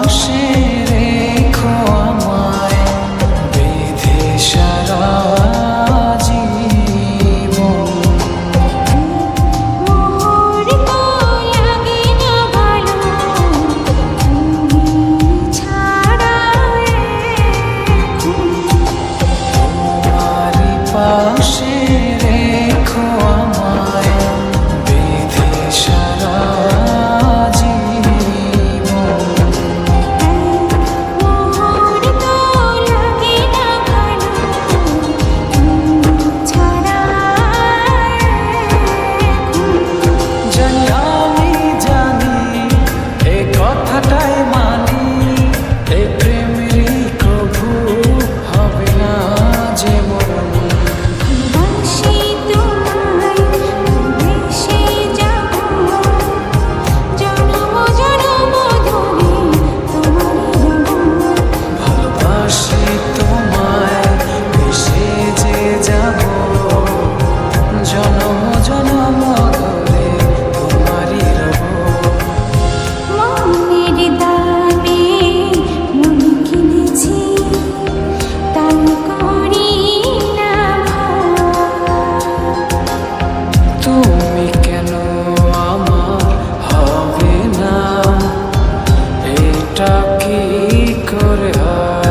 পাশে রেখো আমায় বেঁধে সারা জীবন। মোহর তো লাগে না ভালো তুমি ছাড়া তোমারই পাশে রেখো আমায় বেঁধে সারা জীবন। মোহর তো লাগে না ভালো তুমি ছাড়া জানি আমি জানি এই কথাটাই মানি, এই প্রেমেরই কভু হবে না যে মরণ। বাসি তোমায় ভেসে যাব জনম জনম ধরে তোমারই রব। ভালোবাসি তোমায় ভেসে যে যাব জনম জনম ধরে তোমারই রব। মনের দামে মন কিনেছি তাই করি না ভয়। তুমি কেন আমার হবে না, এটা কি করে হয়?